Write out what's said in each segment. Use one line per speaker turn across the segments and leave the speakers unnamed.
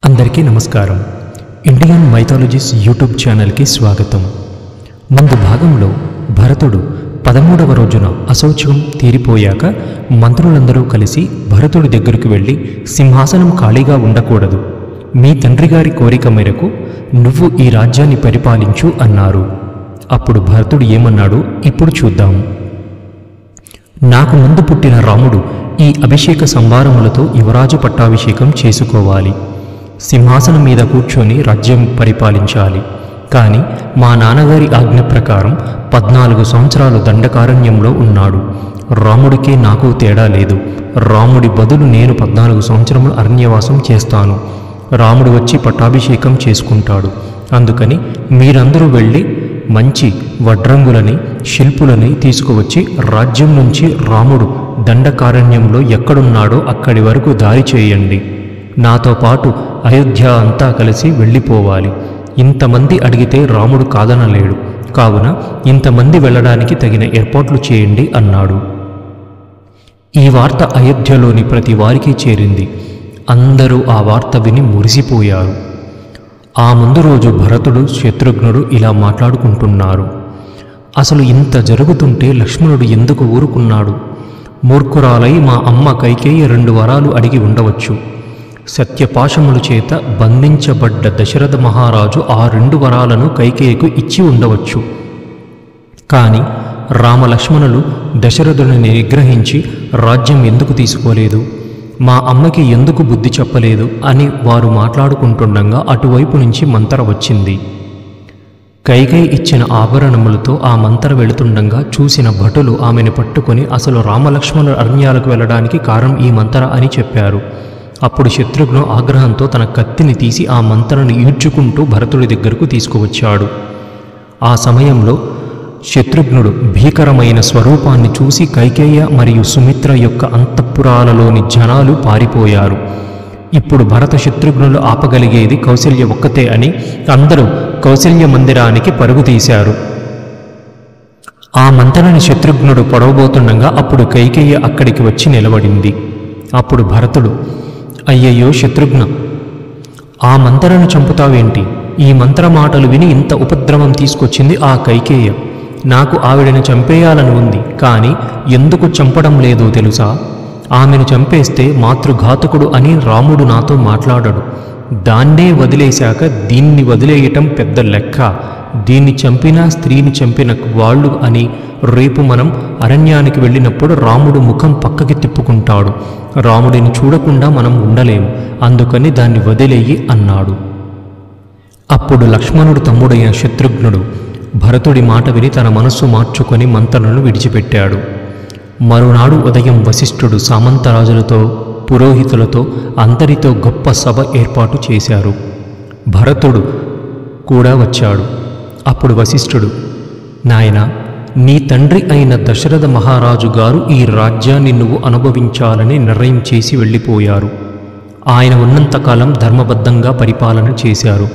అందరికీ నమస్కారం. Indian mythologies YouTube ఛానల్కి స్వాగతం. ముందు భాగంలో భరతుడు 13వ రోజున అశౌచం తీరిపోయాక మంత్రులందరూ కలిసి భరతుడి దగ్గరికి వెళ్ళి, సింహాసనం ఖాళీగా ఉండకూడదు, మీ తండ్రి గారి కోరిక మేరకు నువ్వు ఈ రాజ్యాన్ని పరిపాలించు అన్నారు. అప్పుడు భరతుడు ఏమన్నాడు ఇప్పుడు చూద్దాం. నాకు ముందు పుట్టిన రాముడు ఈ అభిషేక సంభారములతో యువరాజు పట్టాభిషేకం చేసుకోవాలి, సింహాసనం మీద కూర్చొని రాజ్యం పరిపాలించాలి. కానీ మా నాన్నగారి ఆజ్ఞ ప్రకారం 14 సంవత్సరాలు దండకారణ్యంలో ఉన్నాడు. రాముడికి నాకు తేడా లేదు. రాముడి బదులు నేను 14 సంవత్సరములు అరణ్యవాసం చేస్తాను. రాముడు వచ్చి పట్టాభిషేకం చేసుకుంటాడు. అందుకని మీరందరూ వెళ్ళి మంచి వడ్రంగులని శిల్పులని తీసుకువచ్చి రాజ్యం నుంచి రాముడు దండకారణ్యంలో ఎక్కడున్నాడో అక్కడి వరకు దారి చేయండి. నాతో పాటు అయోధ్య అంతా కలిసి వెళ్ళిపోవాలి. ఇంతమంది అడిగితే రాముడు కాదనలేడు. కావున ఇంతమంది వెళ్ళడానికి తగిన ఏర్పాట్లు చేయండి అన్నాడు. ఈ వార్త అయోధ్యలోని ప్రతి వారికి చేరింది. అందరూ ఆ వార్త విని మురిసిపోయారు. ఆ ముందు రోజు భరతుడు శత్రుఘ్నుడు ఇలా మాట్లాడుకుంటున్నారు. అసలు ఇంత జరుగుతుంటే లక్ష్మణుడు ఎందుకు ఊరుకున్నాడు? మూర్ఖురాలై మా అమ్మ కైకేయి 2 వరాలు అడిగి ఉండవచ్చు. సత్యపాశముల చేత బంధించబడ్డ దశరథ మహారాజు ఆ 2 వరాలను కైకేయికు ఇచ్చి ఉండవచ్చు. కానీ రామలక్ష్మణులు దశరథుని నిగ్రహించి రాజ్యం ఎందుకు తీసుకోలేదు, మా అమ్మకి ఎందుకు బుద్ధి చెప్పలేదు అని వారు మాట్లాడుకుంటుండగా అటువైపు నుంచి మంతర వచ్చింది. కైకేయి ఇచ్చిన ఆభరణములతో ఆ మంతర వెళుతుండగా చూసిన భటులు ఆమెను పట్టుకొని అసలు రామలక్ష్మణుల అరణ్యాలకు వెళ్ళడానికి కారణం ఈ మంతర అని చెప్పారు. అప్పుడు శత్రుఘ్ను ఆగ్రహంతో తన కత్తిని తీసి ఆ మంతరను ఈడ్చుకుంటూ భరతుడి దగ్గరకు తీసుకువచ్చాడు. ఆ సమయంలో శత్రుఘ్నుడు భీకరమైన స్వరూపాన్ని చూసి కైకేయ మరియు సుమిత్ర యొక్క అంతఃపురాలలోని జనాలు పారిపోయారు. ఇప్పుడు భరత శత్రుఘ్నులు ఆపగలిగేది కౌసల్య ఒక్కతే అని అందరూ కౌసల్య మందిరానికి పరుగు తీశారు. ఆ మంతరని శత్రుఘ్నుడు పొడవబోతుండగా అప్పుడు కైకేయ అక్కడికి వచ్చి నిలబడింది. అప్పుడు భరతుడు, అయ్యయ్యో శత్రుఘ్న, ఆ మంతరను చంపుతావేంటి? ఈ మంత్ర మాటలు విని ఇంత ఉపద్రవం తీసుకొచ్చింది ఆ కైకేయ. నాకు ఆవిడను చంపేయాలని ఉంది, కానీ ఎందుకు చంపడం లేదో తెలుసా? ఆమెను చంపేస్తే మాతృఘాతకుడు అని రాముడు నాతో మాట్లాడడు. దాన్నే వదిలేశాక దీన్ని వదిలేయటం పెద్ద లెక్క. దీన్ని చంపినా స్త్రీని చంపిన వాళ్ళు అని రేపు మనం అరణ్యానికి వెళ్ళినప్పుడు రాముడు ముఖం పక్కకి తిప్పుకుంటాడు. రాముడిని చూడకుండా మనం ఉండలేము. అందుకని దాన్ని వదిలేయి అన్నాడు. అప్పుడు లక్ష్మణుడు తమ్ముడైన శత్రుఘ్నుడు భరతుడి మాట విని తన మనస్సు మార్చుకొని మంతరను విడిచిపెట్టాడు. మరునాడు ఉదయం వశిష్ఠుడు సామంతరాజులతో పురోహితులతో అందరితో గొప్ప సభ ఏర్పాటు చేశారు. భరతుడు కూడా వచ్చాడు. అప్పుడు వశిష్ఠుడు, నాయనా, నీ తండ్రి అయిన దశరథ మహారాజు గారు ఈ రాజ్యాన్ని నువ్వు అనుభవించాలని నిర్ణయం చేసి వెళ్ళిపోయారు. ఆయన ఉన్నంతకాలం ధర్మబద్ధంగా పరిపాలన చేశారు.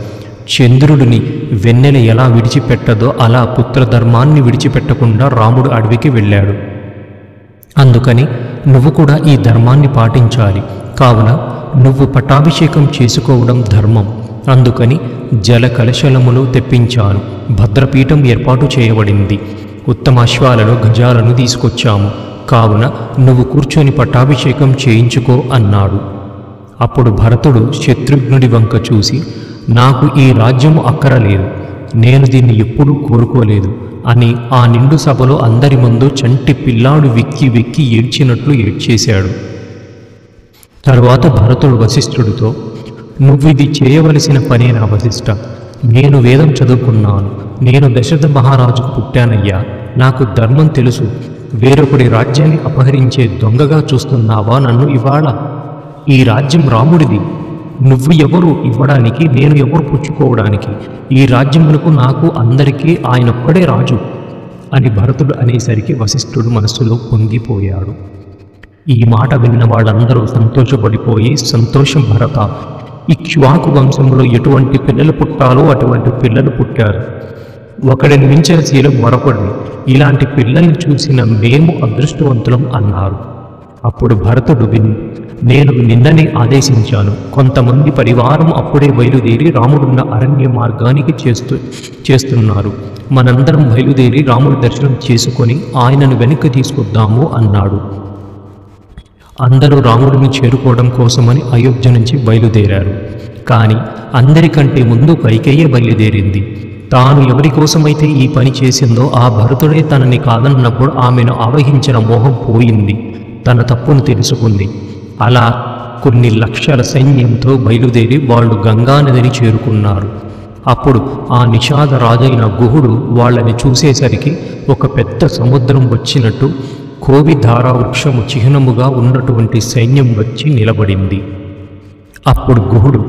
చంద్రుడిని వెన్నెల ఎలా విడిచిపెట్టదో అలా పుత్రధర్మాన్ని విడిచిపెట్టకుండా రాముడు అడవికి వెళ్ళాడు. అందుకని నువ్వు కూడా ఈ ధర్మాన్ని పాటించాలి. కావున నువ్వు పట్టాభిషేకం చేసుకోవడం ధర్మం. అందుకని జల కలశలములు తెప్పించాను. భద్రపీఠం ఏర్పాటు చేయబడింది. ఉత్తమ అశ్వాలను గజాలను తీసుకొచ్చాము. కావున నువ్వు కూర్చొని పట్టాభిషేకం చేయించుకో అన్నాడు. అప్పుడు భరతుడు శత్రుఘ్నుడి వంక చూసి, నాకు ఈ రాజ్యము అక్కరలేదు, నేను దీన్ని ఎప్పుడూ కోరుకోలేదు అని ఆ నిండు సభలో అందరి ముందు చంటి పిల్లాడు వెక్కి వెక్కి ఏడ్చినట్లు ఏడ్చేశాడు. తరువాత భరతుడు వశిష్ఠుడితో, నువ్విది చేయవలసిన పనేనా వశిష్ఠ? నేను వేదం చదువుకున్నాను. నేను దశరథ మహారాజుకు పుట్టానయ్యా. నాకు ధర్మం తెలుసు. వేరొకడి రాజ్యాన్ని అపహరించే దొంగగా చూస్తున్నావా నన్ను ఇవాళ? ఈ రాజ్యం రాముడిది. నువ్వు ఎవరు ఇవ్వడానికి, నేను ఎవరు పుచ్చుకోవడానికి? ఈ రాజ్యములకు నాకు అందరికీ ఆయనొక్కడే రాజు అని భరతుడు అనేసరికి వశిష్ఠుడు మనస్సులో పొంగిపోయాడు. ఈ మాట విన్న వాళ్ళందరూ సంతోషపడిపోయి, సంతోషం భరత, ఇక్ష్వాకు వంశంలో ఎటువంటి పిల్లలు పుట్టాలో అటువంటి పిల్లలు పుట్టారు. ఒకడిని మించిన శీలం మరొకడిని. ఇలాంటి పిల్లల్ని చూసిన మేము అదృష్టవంతులం అన్నారు. అప్పుడు భరతుడు నేను నిన్ననే ఆదేశించాను. కొంతమంది పరివారం అప్పుడే బయలుదేరి రాముడున్న అరణ్య మార్గానికి చేస్తున్నారు. మనందరం బయలుదేరి రాముడి దర్శనం చేసుకొని ఆయనను వెనక్కి తీసుకొద్దాము అన్నాడు. అందరూ రాముడిని చేరుకోవడం కోసమని అయోధ్య నుంచి బయలుదేరారు. కానీ అందరికంటే ముందు కైకేయి బయలుదేరింది. తాను ఎవరి కోసమైతే ఈ పని చేసిందో ఆ భరతుడే తనని కాదన్నప్పుడు ఆమెను ఆవహించిన మోహం పోయింది. తన తప్పును తెలుసుకుంది. అలా కొన్ని లక్షల సైన్యంతో బయలుదేరి వాళ్ళు గంగానదిని చేరుకున్నారు. అప్పుడు ఆ నిషాద రాజైన గుహుడు వాళ్ళని చూసేసరికి ఒక పెద్ద సముద్రం వచ్చినట్టు కోవిధారా వృక్షము చిహ్నముగా ఉన్నటువంటి సైన్యం వచ్చి నిలబడింది. అప్పుడు గుహుడు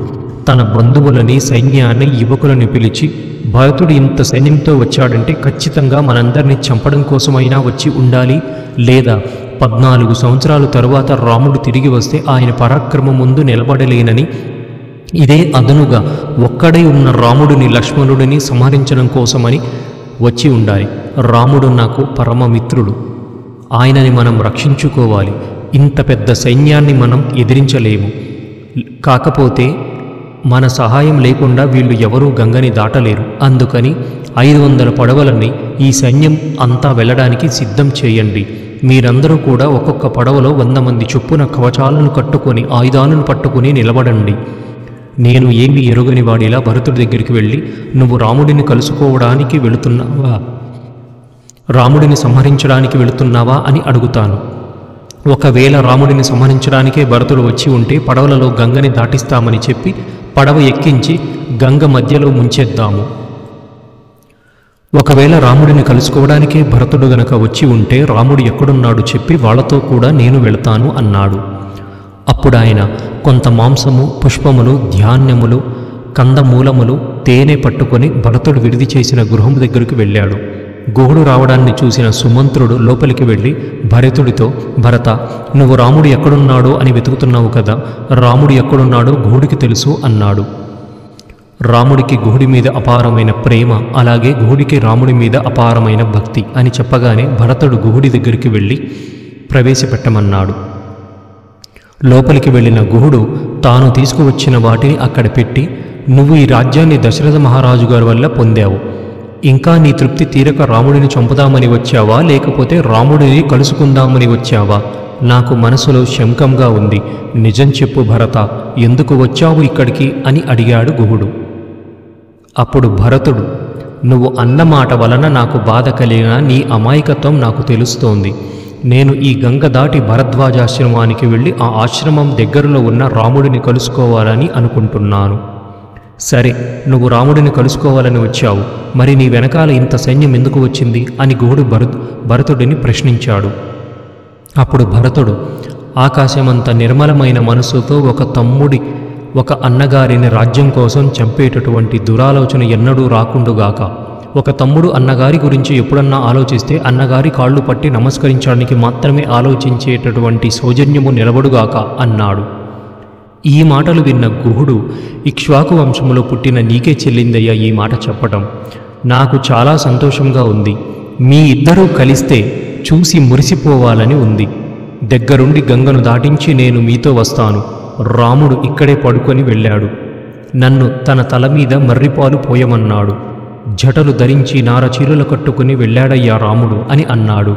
తన బంధువులని, సైన్యాన్ని, యువకులను పిలిచి, భరతుడు ఇంత సైన్యంతో వచ్చాడంటే ఖచ్చితంగా మనందరినీ చంపడం కోసమైనా వచ్చి ఉండాలి, లేదా 14 సంవత్సరాల తరువాత రాముడు తిరిగి వస్తే ఆయన పరాక్రమం ముందు నిలబడలేనని, ఇదే అదనుగా ఒక్కడై ఉన్న రాముడిని, లక్ష్మణుడిని సంహరించడం కోసమని వచ్చి ఉండాలి. రాముడు నాకు పరమమిత్రుడు, ఆయనని మనం రక్షించుకోవాలి. ఇంత పెద్ద సైన్యాన్ని మనం ఎదిరించలేము. కాకపోతే మన సహాయం లేకుండా వీళ్ళు ఎవరూ గంగని దాటలేరు. అందుకని 500 పడవలని ఈ సైన్యం అంతా వెళ్ళడానికి సిద్ధం చేయండి. మీరందరూ కూడా ఒక్కొక్క పడవలో 100 మంది చొప్పున కవచాలను కట్టుకొని, ఆయుధాలను పట్టుకుని నిలబడండి. నేను ఏమి ఎరుగని వాడిలా భరతుడి దగ్గరికి వెళ్ళి, నువ్వు రాముడిని కలుసుకోవడానికి వెళుతున్నావా, రాముడిని సంహరించడానికి వెళుతున్నావా అని అడుగుతాను. ఒకవేళ రాముడిని సంహరించడానికే భరతుడు వచ్చి ఉంటే పడవలలో గంగని దాటిస్తామని చెప్పి పడవ ఎక్కించి గంగ మధ్యలో ముంచేద్దాము. ఒకవేళ రాముడిని కలుసుకోవడానికే భరతుడు గనక వచ్చి ఉంటే రాముడు ఎక్కడున్నాడు చెప్పి వాళ్లతో కూడా నేను వెళతాను అన్నాడు. అప్పుడు ఆయన కొంత మాంసము, పుష్పములు, ధాన్యములు, కందమూలములు, తేనె పట్టుకొని భరతుడు విడిది చేసిన గృహం దగ్గరికి వెళ్ళాడు. గుహుడు రావడాన్ని చూసిన సుమంత్రుడు లోపలికి వెళ్ళి భరతుడితో, భరత, నువ్వు రాముడు ఎక్కడున్నాడో అని వెతుకుతున్నావు కదా, రాముడు ఎక్కడున్నాడో గుహుడికి తెలుసు అన్నాడు. రాముడికి గుహుడి మీద అపారమైన ప్రేమ, అలాగే గుహుడికి రాముడి మీద అపారమైన భక్తి అని చెప్పగానే భరతుడు గుహుడి దగ్గరికి వెళ్ళి ప్రవేశపెట్టమన్నాడు. లోపలికి వెళ్ళిన గుహుడు తాను తీసుకువచ్చిన వాటిని అక్కడ పెట్టి, నువ్వు ఈ రాజ్యాన్ని దశరథ మహారాజు గారి వల్ల పొందావు. ఇంకా నీ తృప్తి తీరక రాముడిని చంపుదామని వచ్చావా, లేకపోతే రాముడిని కలుసుకుందామని వచ్చావా? నాకు మనసులో శంకంగా ఉంది. నిజం చెప్పు భరత, ఎందుకు వచ్చావు ఇక్కడికి అని అడిగాడు గుహుడు. అప్పుడు భరతుడు, నువ్వు అన్నమాట వలన నాకు బాధ కలిగిన నీ అమాయకత్వం నాకు తెలుస్తోంది. నేను ఈ గంగ దాటి భరద్వాజాశ్రమానికి వెళ్ళి ఆ ఆశ్రమం దగ్గరలో ఉన్న రాముడిని కలుసుకోవాలని అనుకుంటున్నాను. సరే, నువ్వు రాముడిని కలుసుకోవాలని వచ్చావు, మరి నీ వెనకాల ఇంత సైన్యం ఎందుకు వచ్చింది అని గుహుడు భరతుడిని ప్రశ్నించాడు. అప్పుడు భరతుడు, ఆకాశమంత నిర్మలమైన మనసుతో ఒక అన్నగారిని రాజ్యం కోసం చంపేటటువంటి దురాలోచన ఎన్నడూ రాకుండుగాక. ఒక తమ్ముడు అన్నగారి గురించి ఎప్పుడన్నా ఆలోచిస్తే అన్నగారి కాళ్ళు పట్టి నమస్కరించడానికి మాత్రమే ఆలోచించేటటువంటి సౌజన్యము నిలబడుగాక అన్నాడు. ఈ మాటలు విన్న గుహుడు, ఇక్ష్వాకు వంశములో పుట్టిన నీకే చెల్లిందయ్యా ఈ మాట చెప్పటం. నాకు చాలా సంతోషంగా ఉంది. మీ ఇద్దరూ కలిస్తే చూసి మురిసిపోవాలని ఉంది. దగ్గరుండి గంగను దాటించి నేను మీతో వస్తాను. రాముడు ఇక్కడే పడుకొని వెళ్ళాడు. నన్ను తన తల మీద మర్రిపాలు పోయమన్నాడు. జటలు ధరించి నారచీరలు కట్టుకుని వెళ్ళాడయ్యా రాముడు అని అన్నాడు.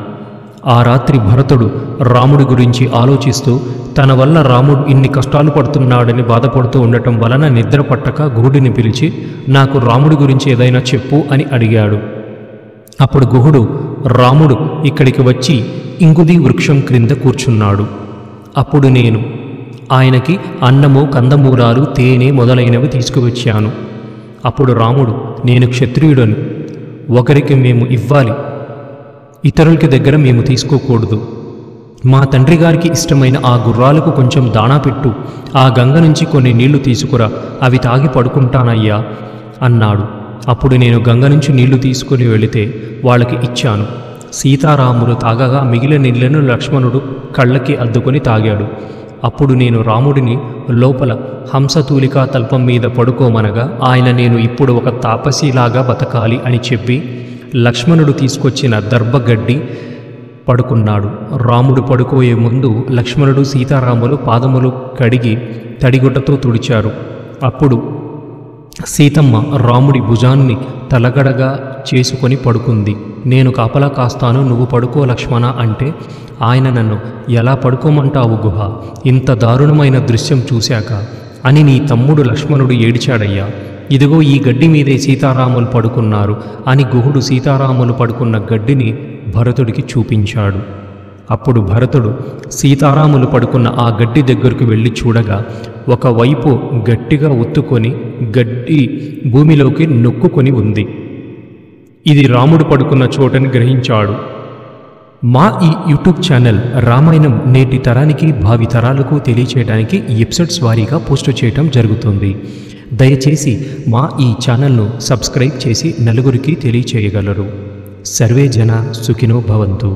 ఆ రాత్రి భరతుడు రాముడి గురించి ఆలోచిస్తూ తన వల్ల రాముడు ఇన్ని కష్టాలు పడుతున్నాడని బాధపడుతూ ఉండటం వలన నిద్ర పట్టక గుహుడిని పిలిచి, నాకు రాముడి గురించి ఏదైనా చెప్పు అని అడిగాడు. అప్పుడు గుహుడు, రాముడు ఇక్కడికి వచ్చి ఇంగుది వృక్షం క్రింద కూర్చున్నాడు. అప్పుడు నేను ఆయనకి అన్నము, కందమూలాలు, తేనె మొదలైనవి తీసుకువచ్చాను. అప్పుడు రాముడు, నేను క్షత్రియుడను, ఒకరికి మేము ఇవ్వాలి, ఇతరులకి దగ్గర మేము తీసుకోకూడదు. మా తండ్రి గారికి ఇష్టమైన ఆ గుర్రాలకు కొంచెం దాణా పెట్టు, ఆ గంగ నుంచి కొన్ని నీళ్లు తీసుకురా, అవి తాగి పడుకుంటానయ్యా అన్నాడు. అప్పుడు నేను గంగ నుంచి నీళ్లు తీసుకుని వెళితే వాళ్ళకి ఇచ్చాను. సీతారాములు తాగగా మిగిలిన నీళ్లను లక్ష్మణుడు కళ్ళకి అద్దుకొని తాగాడు. అప్పుడు నేను రాముడిని లోపల హంసతూలికా తల్పం మీద పడుకోమనగా ఆయన నేను ఇప్పుడు ఒక తాపసిలాగా బతకాలి అని చెప్పి లక్ష్మణుడు తీసుకొచ్చిన దర్భగడ్డి పడుకున్నాడు. రాముడు పడుకోయే ముందు లక్ష్మణుడు సీతారాములు పాదములు కడిగి తడిగుడ్డతో తుడిచారు. అప్పుడు సీతమ్మ రాముడి భుజాన్ని తలగడగా చేసుకొని పడుకుంది. నేను కాపలా కాస్తాను, నువ్వు పడుకో లక్ష్మణ అంటే ఆయన నన్ను ఎలా పడుకోమంటావు గుహ, ఇంత దారుణమైన దృశ్యం చూశాక అని నీ తమ్ముడు లక్ష్మణుడు ఏడిచాడయ్యా. ఇదిగో ఈ గడ్డి మీదే సీతారాములు పడుకున్నారు అని గుహుడు సీతారాములు పడుకున్న గడ్డిని భరతుడికి చూపించాడు. అప్పుడు భరతుడు సీతారాములు పడుకున్న ఆ గడ్డి దగ్గరకు వెళ్ళి చూడగా ఒకవైపు గట్టిగా ఒత్తుకొని గడ్డి భూమిలోకి నొక్కుకొని ఉంది. ఇది రాముడు పడుకున్న చోటని గ్రహించాడు. మా ఈ యూట్యూబ్ ఛానల్ రామాయణం నేటి తరానికి భావి తరాలకు తెలియచేయడానికి ఎపిసోడ్స్ వారీగా పోస్ట్ చేయటం జరుగుతుంది. దయచేసి మా ఈ ఛానల్ను సబ్స్క్రైబ్ చేసి నలుగురికి తెలియచేయగలరు. సర్వే జన సుఖినో భవంతు.